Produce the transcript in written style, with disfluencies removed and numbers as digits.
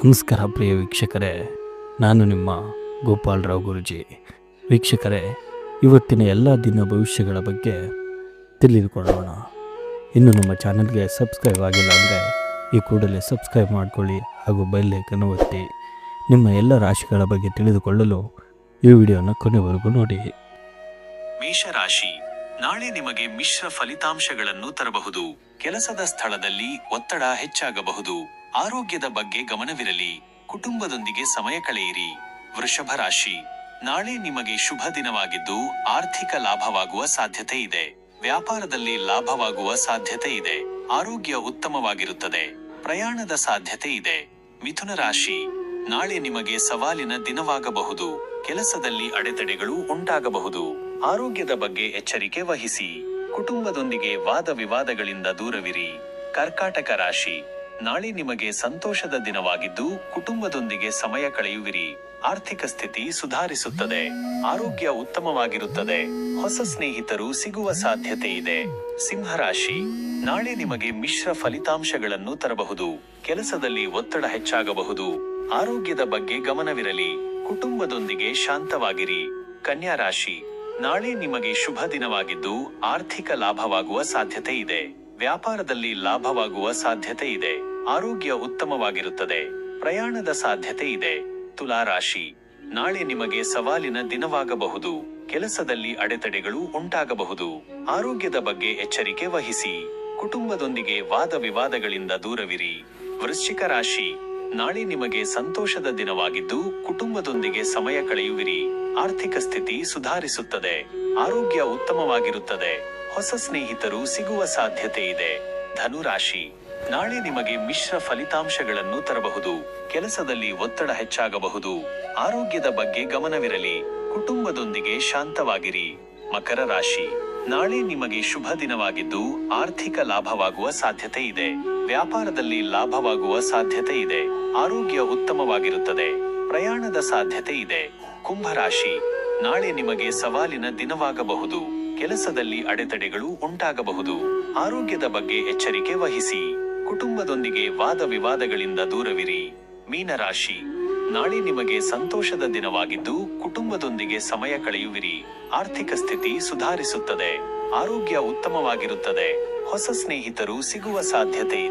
ನಮಸ್ಕಾರ ಪ್ರಿಯ ವೀಕ್ಷಕರೇ, ನಾನು ನಿಮ್ಮ ಗೋಪಾಲರಾವ್ ಗುರೂಜಿ. ವೀಕ್ಷಕರೇ, ಇವತ್ತಿನ ಎಲ್ಲ ದಿನ ಭವಿಷ್ಯಗಳ ಬಗ್ಗೆ ತಿಳಿದುಕೊಳ್ಳೋಣ. ಇನ್ನು ನಮ್ಮ ಚಾನಲ್ಗೆ ಸಬ್ಸ್ಕ್ರೈಬ್ ಆಗಿಲ್ಲ ಅಂದರೆ ಈ ಕೂಡಲೇ ಸಬ್ಸ್ಕ್ರೈಬ್ ಮಾಡಿಕೊಳ್ಳಿ ಹಾಗೂ ಬೆಲ್ ಐಕಾನ್ ಒತ್ತಿ. ನಿಮ್ಮ ಎಲ್ಲ ರಾಶಿಗಳ ಬಗ್ಗೆ ತಿಳಿದುಕೊಳ್ಳಲು ಈ ವಿಡಿಯೋನ ಕೊನೆವರೆಗೂ ನೋಡಿ. ಮೇಷರಾಶಿ, ನಾಳೆ ನಿಮಗೆ ಮಿಶ್ರ ಫಲಿತಾಂಶಗಳನ್ನು ತರಬಹುದು. ಕೆಲಸದ ಸ್ಥಳದಲ್ಲಿ ಒತ್ತಡ ಹೆಚ್ಚಾಗಬಹುದು. ಆರೋಗ್ಯದ ಬಗ್ಗೆ ಗಮನವಿರಲಿ. ಕುಟುಂಬದೊಂದಿಗೆ ಸಮಯ ಕಳೆಯಿರಿ. ವೃಷಭ ರಾಶಿ, ನಾಳೆ ನಿಮಗೆ ಶುಭ ದಿನವಾಗಿದ್ದು ಆರ್ಥಿಕ ಲಾಭವಾಗುವ ಸಾಧ್ಯತೆ ಇದೆ. ವ್ಯಾಪಾರದಲ್ಲಿ ಲಾಭವಾಗುವ ಸಾಧ್ಯತೆ ಇದೆ. ಆರೋಗ್ಯ ಉತ್ತಮವಾಗಿರುತ್ತದೆ. ಪ್ರಯಾಣದ ಸಾಧ್ಯತೆ ಇದೆ. ಮಿಥುನ ರಾಶಿ, ನಾಳೆ ನಿಮಗೆ ಸವಾಲಿನ ದಿನವಾಗಬಹುದು. ಕೆಲಸದಲ್ಲಿ ಅಡೆತಡೆಗಳು ಉಂಟಾಗಬಹುದು. ಆರೋಗ್ಯದ ಬಗ್ಗೆ ಎಚ್ಚರಿಕೆ ವಹಿಸಿ. ಕುಟುಂಬದೊಂದಿಗೆ ವಾದ ವಿವಾದಗಳಿಂದ ದೂರವಿರಿ. ಕರ್ಕಾಟಕ ರಾಶಿ, ನಾಳೆ ನಿಮಗೆ ಸಂತೋಷದ ದಿನವಾಗಿದ್ದು ಕುಟುಂಬದೊಂದಿಗೆ ಸಮಯ ಕಳೆಯುವಿರಿ. ಆರ್ಥಿಕ ಸ್ಥಿತಿ ಸುಧಾರಿಸುತ್ತದೆ. ಆರೋಗ್ಯ ಉತ್ತಮವಾಗಿರುತ್ತದೆ. ಹೊಸ ಸ್ನೇಹಿತರು ಸಿಗುವ ಸಾಧ್ಯತೆ ಇದೆ. ಸಿಂಹರಾಶಿ, ನಾಳೆ ನಿಮಗೆ ಮಿಶ್ರ ಫಲಿತಾಂಶಗಳನ್ನು ತರಬಹುದು. ಕೆಲಸದಲ್ಲಿ ಒತ್ತಡ ಹೆಚ್ಚಾಗಬಹುದು. ಆರೋಗ್ಯದ ಬಗ್ಗೆ ಗಮನವಿರಲಿ. ಕುಟುಂಬದೊಂದಿಗೆ ಶಾಂತವಾಗಿರಿ. ಕನ್ಯಾ ರಾಶಿ, ನಾಳೆ ನಿಮಗೆ ಶುಭ ದಿನವಾಗಿದ್ದು ಆರ್ಥಿಕ ಲಾಭವಾಗುವ ಸಾಧ್ಯತೆ ಇದೆ. ವ್ಯಾಪಾರದಲ್ಲಿ ಲಾಭವಾಗುವ ಸಾಧ್ಯತೆ ಇದೆ. ಆರೋಗ್ಯ ಉತ್ತಮವಾಗಿರುತ್ತದೆ. ಪ್ರಯಾಣದ ಸಾಧ್ಯತೆ ಇದೆ. ತುಲಾ ರಾಶಿ, ನಾಳೆ ನಿಮಗೆ ಸವಾಲಿನ ದಿನವಾಗಬಹುದು. ಕೆಲಸದಲ್ಲಿ ಅಡೆತಡೆಗಳು ಉಂಟಾಗಬಹುದು. ಆರೋಗ್ಯದ ಬಗ್ಗೆ ಎಚ್ಚರಿಕೆ ವಹಿಸಿ. ಕುಟುಂಬದೊಂದಿಗೆ ವಾದ ವಿವಾದಗಳಿಂದ ದೂರವಿರಿ. ವೃಶ್ಚಿಕ ರಾಶಿ, ನಾಳೆ ನಿಮಗೆ ಸಂತೋಷದ ದಿನವಾಗಿದ್ದು ಕುಟುಂಬದೊಂದಿಗೆ ಸಮಯ ಕಳೆಯುವಿರಿ. ಆರ್ಥಿಕ ಸ್ಥಿತಿ ಸುಧಾರಿಸುತ್ತದೆ. ಆರೋಗ್ಯ ಉತ್ತಮವಾಗಿರುತ್ತದೆ. ಹೊಸ ಸ್ನೇಹಿತರು ಸಿಗುವ ಸಾಧ್ಯತೆ ಇದೆ. ಧನುರಾಶಿ, ನಾಳೆ ನಿಮಗೆ ಮಿಶ್ರ ಫಲಿತಾಂಶಗಳನ್ನು ತರಬಹುದು. ಕೆಲಸದಲ್ಲಿ ಒತ್ತಡ ಹೆಚ್ಚಾಗಬಹುದು. ಆರೋಗ್ಯದ ಬಗ್ಗೆ ಗಮನವಿರಲಿ. ಕುಟುಂಬದೊಂದಿಗೆ ಶಾಂತವಾಗಿರಿ. ಮಕರ ರಾಶಿ, ನಾಳೆ ನಿಮಗೆ ಶುಭ ದಿನವಾಗಿದ್ದು ಆರ್ಥಿಕ ಲಾಭವಾಗುವ ಸಾಧ್ಯತೆ ಇದೆ. ವ್ಯಾಪಾರದಲ್ಲಿ ಲಾಭವಾಗುವ ಸಾಧ್ಯತೆ ಇದೆ. ಆರೋಗ್ಯ ಉತ್ತಮವಾಗಿರುತ್ತದೆ. ಪ್ರಯಾಣದ ಸಾಧ್ಯತೆ ಇದೆ. ಕುಂಭರಾಶಿ, ನಾಳೆ ನಿಮಗೆ ಸವಾಲಿನ ದಿನವಾಗಬಹುದು. ಕೆಲಸದಲ್ಲಿ ಅಡೆತಡೆಗಳು ಉಂಟಾಗಬಹುದು. ಆರೋಗ್ಯದ ಬಗ್ಗೆ ಎಚ್ಚರಿಕೆ ವಹಿಸಿ. ಕುಟುಂಬದೊಂದಿಗೆ ವಾದ ವಿವಾದಗಳಿಂದ ದೂರವಿರಿ. ಮೀನರಾಶಿ, ನಾಳೆ ನಿಮಗೆ ಸಂತೋಷದ ದಿನವಾಗಿದ್ದು ಕುಟುಂಬದೊಂದಿಗೆ ಸಮಯ ಕಳೆಯುವಿರಿ. ಆರ್ಥಿಕ ಸ್ಥಿತಿ ಸುಧಾರಿಸುತ್ತದೆ. ಆರೋಗ್ಯ ಉತ್ತಮವಾಗಿರುತ್ತದೆ. ಹೊಸ ಸ್ನೇಹಿತರು ಸಿಗುವ ಸಾಧ್ಯತೆ ಇದೆ.